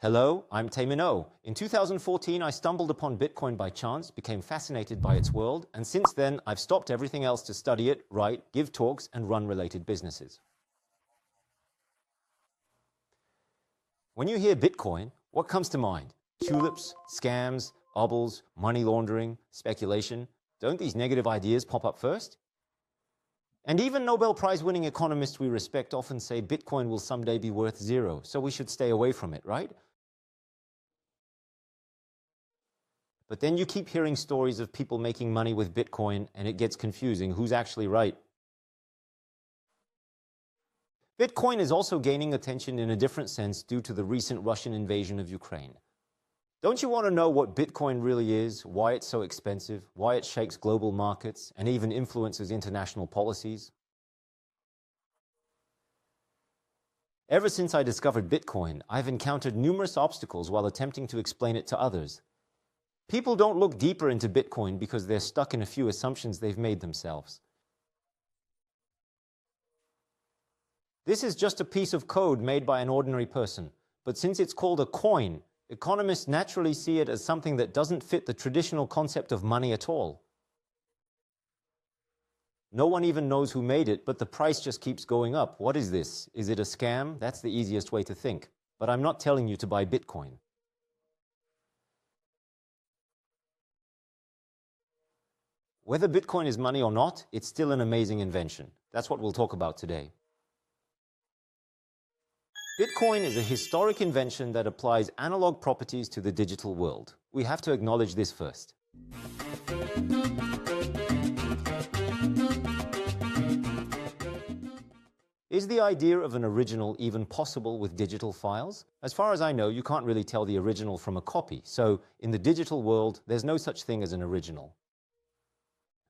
Hello, I'm Oh Tae-min. In 2014, I stumbled upon Bitcoin by chance, became fascinated by its world, and since then, I've stopped everything else to study it, write, give talks, and run related businesses. When you hear Bitcoin, what comes to mind? Tulips, scams, bubbles, money laundering, speculation. Don't these negative ideas pop up first? And even Nobel Prize-winning economists we respect often say Bitcoin will someday be worth zero, so we should stay away from it, right? But then you keep hearing stories of people making money with Bitcoin, and it gets confusing who's actually right. Bitcoin is also gaining attention in a different sense due to the recent Russian invasion of Ukraine. Don't you want to know what Bitcoin really is, why it's so expensive, why it shakes global markets, and even influences international policies? Ever since I discovered Bitcoin, I've encountered numerous obstacles while attempting to explain it to others. People don't look deeper into Bitcoin because they're stuck in a few assumptions they've made themselves. This is just a piece of code made by an ordinary person, but since it's called a coin, economists naturally see it as something that doesn't fit the traditional concept of money at all. No one even knows who made it, but the price just keeps going up. What is this? Is it a scam? That's the easiest way to think. But I'm not telling you to buy Bitcoin. Whether Bitcoin is money or not, it's still an amazing invention. That's what we'll talk about today. Bitcoin is a historic invention that applies analog properties to the digital world. We have to acknowledge this first. Is the idea of an original even possible with digital files? As far as I know, you can't really tell the original from a copy, so in the digital world, there's no such thing as an original.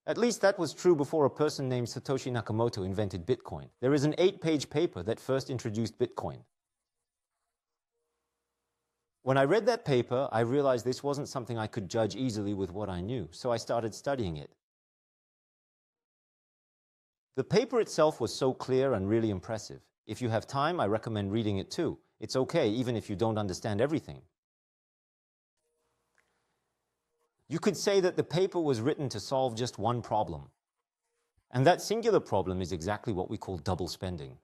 At least that was true before a person named Satoshi Nakamoto invented Bitcoin. There is an 8-page paper that first introduced Bitcoin. When I read that paper, I realized this wasn't something I could judge easily with what I knew, so I started studying it. The paper itself was so clear and really impressive. If you have time, I recommend reading it too. It's okay, even if you don't understand everything. You could say that the paper was written to solve just one problem. And that singular problem is exactly what we call double spending.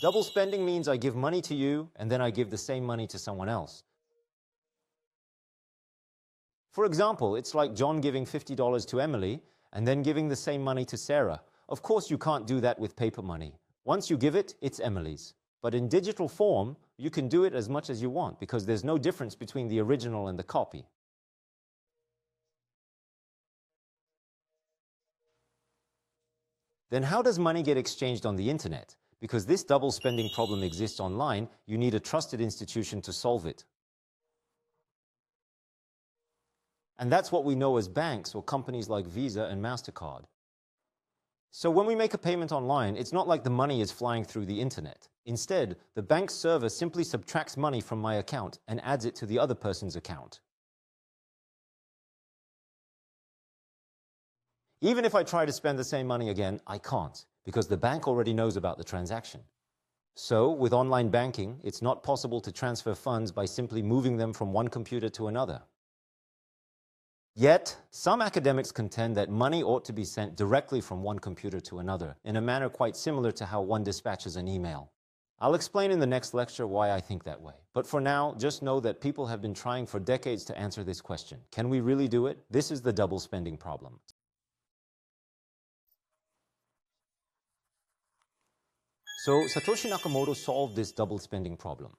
Double spending means I give money to you, and then I give the same money to someone else. For example, it's like John giving $50 to Emily, and then giving the same money to Sarah. Of course, you can't do that with paper money. Once you give it, it's Emily's. But in digital form, you can do it as much as you want, because there's no difference between the original and the copy. Then how does money get exchanged on the internet? Because this double spending problem exists online, you need a trusted institution to solve it. And that's what we know as banks or companies like Visa and MasterCard. So when we make a payment online, it's not like the money is flying through the internet. Instead, the bank's server simply subtracts money from my account and adds it to the other person's account. Even if I try to spend the same money again, I can't, because the bank already knows about the transaction. So, with online banking, it's not possible to transfer funds by simply moving them from one computer to another. Yet, some academics contend that money ought to be sent directly from one computer to another, in a manner quite similar to how one dispatches an email. I'll explain in the next lecture why I think that way. But for now, just know that people have been trying for decades to answer this question. Can we really do it? This is the double spending problem. So Satoshi Nakamoto solved this double spending problem.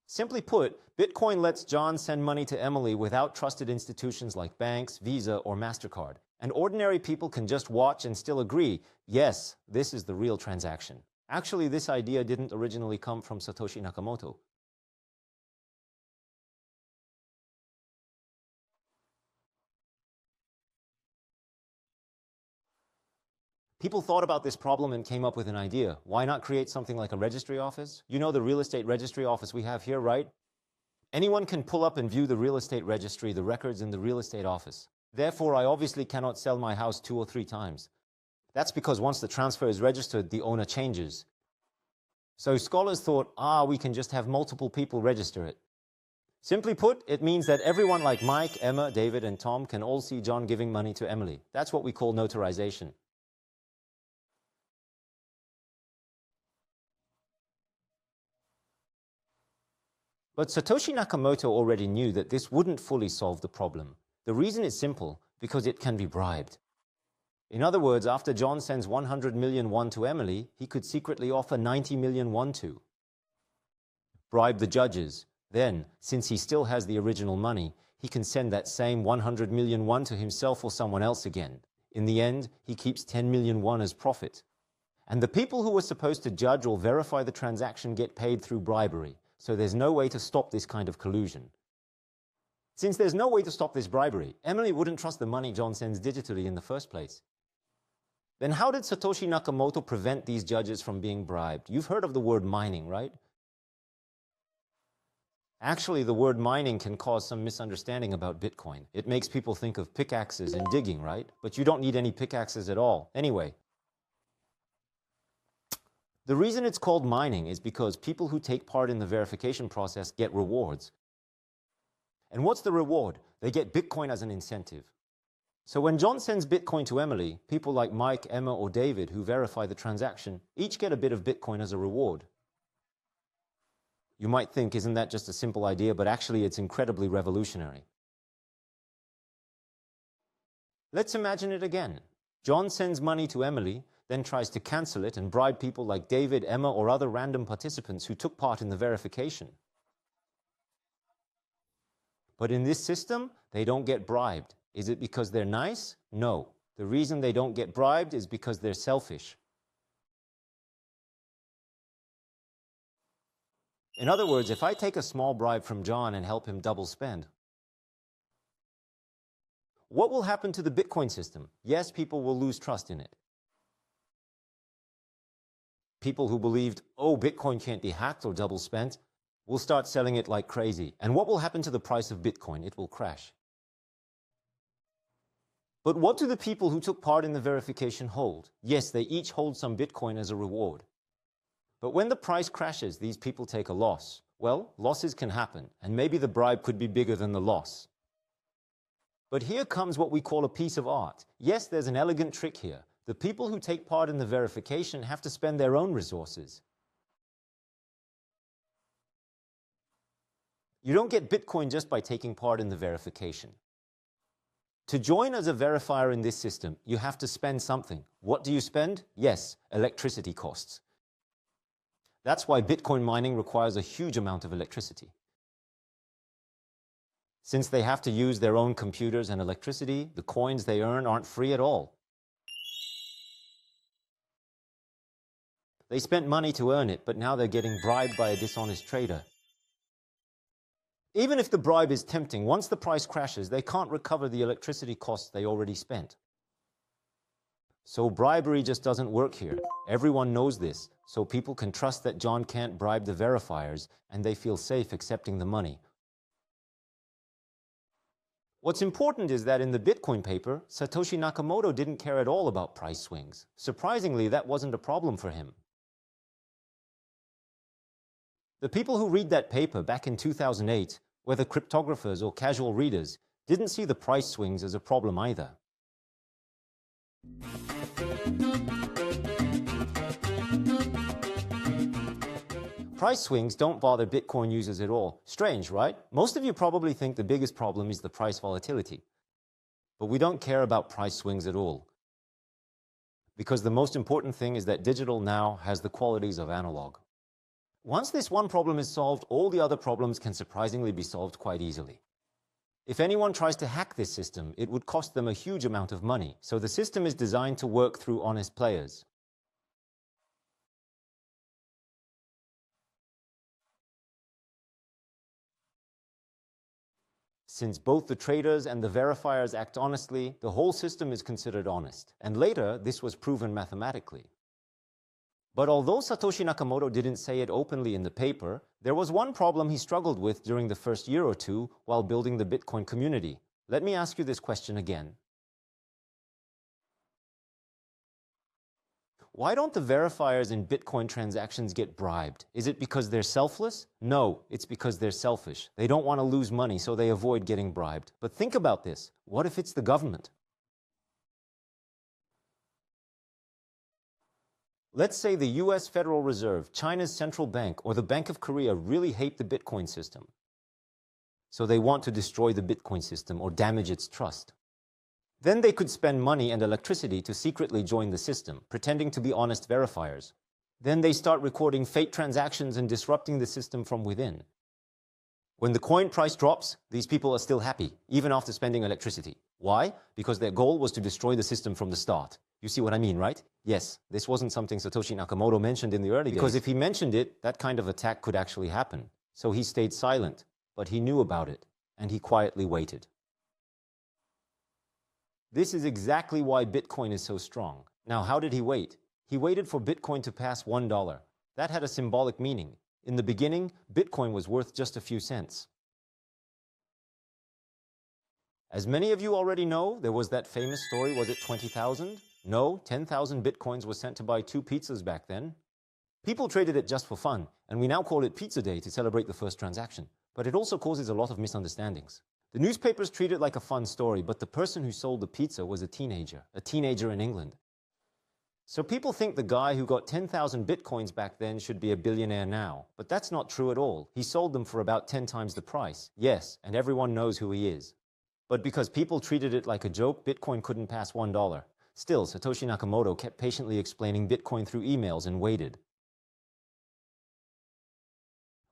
Simply put, Bitcoin lets John send money to Emily without trusted institutions like banks, Visa, or MasterCard. And ordinary people can just watch and still agree, yes, this is the real transaction. Actually, this idea didn't originally come from Satoshi Nakamoto. People thought about this problem and came up with an idea. Why not create something like a registry office? You know the real estate registry office we have here, right? Anyone can pull up and view the real estate registry, the records in the real estate office. Therefore, I obviously cannot sell my house 2 or 3 times. That's because once the transfer is registered, the owner changes. So scholars thought, we can just have multiple people register it. Simply put, it means that everyone like Mike, Emma, David, and Tom can all see John giving money to Emily. That's what we call notarization. But Satoshi Nakamoto already knew that this wouldn't fully solve the problem. The reason is simple, because it can be bribed. In other words, after John sends 100 million won to Emily, he could secretly offer 90 million won to. Bribe the judges. Then, since he still has the original money, he can send that same 100 million won to himself or someone else again. In the end, he keeps 10 million won as profit. And the people who were supposed to judge or verify the transaction get paid through bribery, so there's no way to stop this kind of collusion. Since there's no way to stop this bribery, Emily wouldn't trust the money John sends digitally in the first place. Then how did Satoshi Nakamoto prevent these judges from being bribed? You've heard of the word mining, right? Actually, the word mining can cause some misunderstanding about Bitcoin. It makes people think of pickaxes and digging, right? But you don't need any pickaxes at all. Anyway, the reason it's called mining is because people who take part in the verification process get rewards. And what's the reward? They get Bitcoin as an incentive. So when John sends Bitcoin to Emily, people like Mike, Emma, or David who verify the transaction each get a bit of Bitcoin as a reward. You might think, isn't that just a simple idea? But actually, it's incredibly revolutionary. Let's imagine it again. John sends money to Emily, then tries to cancel it and bribe people like David, Emma, or other random participants who took part in the verification. But in this system, they don't get bribed. Is it because they're nice? No. The reason they don't get bribed is because they're selfish. In other words, if I take a small bribe from John and help him double spend, what will happen to the Bitcoin system? Yes, people will lose trust in it. People who believed, Bitcoin can't be hacked or double spent, will start selling it like crazy. And what will happen to the price of Bitcoin? It will crash. But what do the people who took part in the verification hold? Yes, they each hold some Bitcoin as a reward. But when the price crashes, these people take a loss. Well, losses can happen, and maybe the bribe could be bigger than the loss. But here comes what we call a piece of art. Yes, there's an elegant trick here. The people who take part in the verification have to spend their own resources. You don't get Bitcoin just by taking part in the verification. To join as a verifier in this system, you have to spend something. What do you spend? Yes, electricity costs. That's why Bitcoin mining requires a huge amount of electricity. Since they have to use their own computers and electricity, the coins they earn aren't free at all. They spent money to earn it, but now they're getting bribed by a dishonest trader. Even if the bribe is tempting, once the price crashes, they can't recover the electricity costs they already spent. So bribery just doesn't work here. Everyone knows this, so people can trust that John can't bribe the verifiers, and they feel safe accepting the money. What's important is that in the Bitcoin paper, Satoshi Nakamoto didn't care at all about price swings. Surprisingly, that wasn't a problem for him. The people who read that paper back in 2008, whether cryptographers or casual readers, didn't see the price swings as a problem either. Price swings don't bother Bitcoin users at all. Strange, right? Most of you probably think the biggest problem is the price volatility. But we don't care about price swings at all. Because the most important thing is that digital now has the qualities of analog. Once this one problem is solved, all the other problems can surprisingly be solved quite easily. If anyone tries to hack this system, it would cost them a huge amount of money, so the system is designed to work through honest players. Since both the traders and the verifiers act honestly, the whole system is considered honest, and later this was proven mathematically. But although Satoshi Nakamoto didn't say it openly in the paper, there was one problem he struggled with during the first year or two while building the Bitcoin community. Let me ask you this question again. why don't the verifiers in Bitcoin transactions get bribed? Is it because they're selfless? No, it's because they're selfish. They don't want to lose money, so they avoid getting bribed. But think about this. What if it's the government? Let's say the US Federal Reserve, China's central bank, or the Bank of Korea really hate the Bitcoin system. So they want to destroy the Bitcoin system or damage its trust. Then they could spend money and electricity to secretly join the system, pretending to be honest verifiers. Then they start recording fake transactions and disrupting the system from within. When the coin price drops, these people are still happy, even after spending electricity. Why? Because their goal was to destroy the system from the start. You see what I mean, right? Yes, this wasn't something Satoshi Nakamoto mentioned in the early days. Because if he mentioned it, that kind of attack could actually happen. So he stayed silent, but he knew about it, and he quietly waited. This is exactly why Bitcoin is so strong. Now, how did he wait? He waited for Bitcoin to pass $1. That had a symbolic meaning. In the beginning, Bitcoin was worth just a few cents. As many of you already know, there was that famous story, was it 20,000? No, 10,000 Bitcoins was sent to buy 2 pizzas back then. People traded it just for fun, and we now call it Pizza Day to celebrate the first transaction. But it also causes a lot of misunderstandings. The newspapers treat it like a fun story, but the person who sold the pizza was a teenager in England. So people think the guy who got 10,000 Bitcoins back then should be a billionaire now. But that's not true at all. He sold them for about 10 times the price. Yes, and everyone knows who he is. But because people treated it like a joke, Bitcoin couldn't pass $1. Still, Satoshi Nakamoto kept patiently explaining Bitcoin through emails and waited.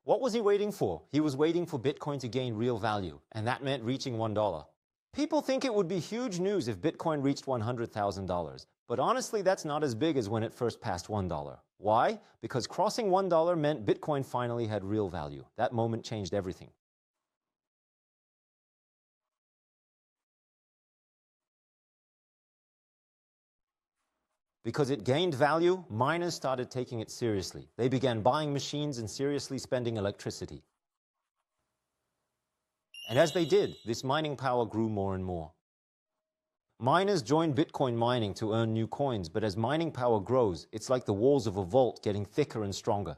What was he waiting for? He was waiting for Bitcoin to gain real value, and that meant reaching $1. People think it would be huge news if Bitcoin reached $100,000, but honestly that's not as big as when it first passed $1. Why? Because crossing $1 meant Bitcoin finally had real value. That moment changed everything. Because it gained value, miners started taking it seriously. They began buying machines and seriously spending electricity. And as they did, this mining power grew more and more. Miners joined Bitcoin mining to earn new coins, but as mining power grows, it's like the walls of a vault getting thicker and stronger.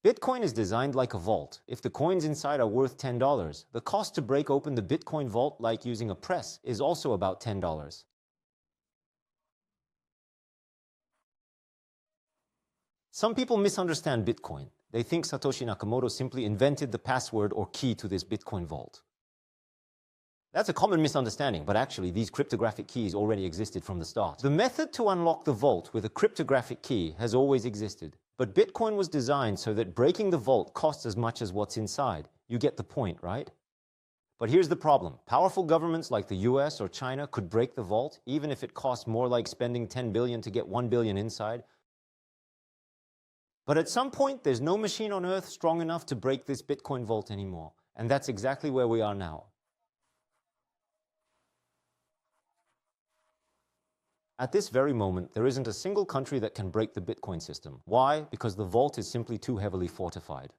Bitcoin is designed like a vault. If the coins inside are worth $10, the cost to break open the Bitcoin vault, like using a press, is also about $10. Some people misunderstand Bitcoin. They think Satoshi Nakamoto simply invented the password or key to this Bitcoin vault. That's a common misunderstanding, but actually these cryptographic keys already existed from the start. The method to unlock the vault with a cryptographic key has always existed, but Bitcoin was designed so that breaking the vault costs as much as what's inside. You get the point, right? But here's the problem. Powerful governments like the US or China could break the vault, even if it costs more, like spending $10 billion to get $1 billion inside. But at some point, there's no machine on Earth strong enough to break this Bitcoin vault anymore. And that's exactly where we are now. At this very moment, there isn't a single country that can break the Bitcoin system. Why? Because the vault is simply too heavily fortified.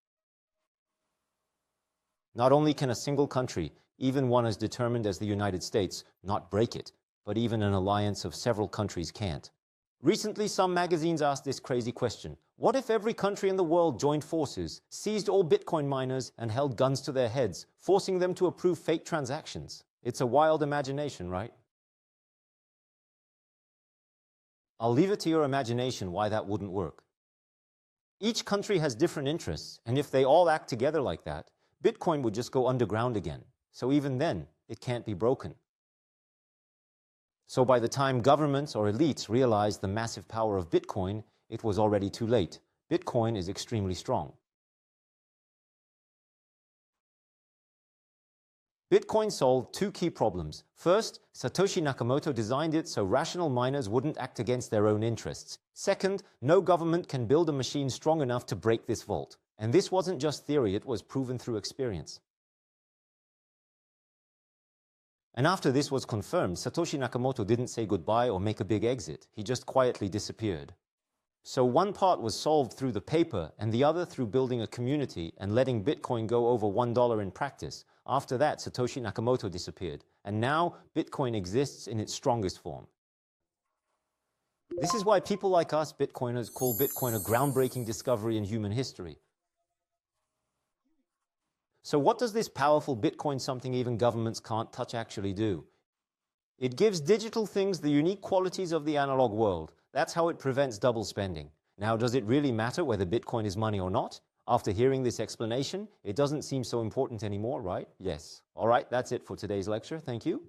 Not only can a single country, even one as determined as the United States, not break it, but even an alliance of several countries can't. Recently, some magazines asked this crazy question. What if every country in the world joined forces, seized all Bitcoin miners, and held guns to their heads, forcing them to approve fake transactions? It's a wild imagination, right? I'll leave it to your imagination why that wouldn't work. Each country has different interests, and if they all act together like that, Bitcoin would just go underground again. So even then, it can't be broken. So by the time governments or elites realized the massive power of Bitcoin, it was already too late. Bitcoin is extremely strong. Bitcoin solved 2 key problems. First, Satoshi Nakamoto designed it so rational miners wouldn't act against their own interests. Second, no government can build a machine strong enough to break this vault. And this wasn't just theory, it was proven through experience. And after this was confirmed, Satoshi Nakamoto didn't say goodbye or make a big exit. He just quietly disappeared. So one part was solved through the paper and the other through building a community and letting Bitcoin go over $1 in practice. After that, Satoshi Nakamoto disappeared, and now Bitcoin exists in its strongest form. This is why people like us, Bitcoiners, call Bitcoin a groundbreaking discovery in human history. So what does this powerful Bitcoin something even governments can't touch actually do? It gives digital things the unique qualities of the analog world. That's how it prevents double spending. Now, does it really matter whether Bitcoin is money or not? After hearing this explanation, it doesn't seem so important anymore, right? Yes. All right, that's it for today's lecture. Thank you.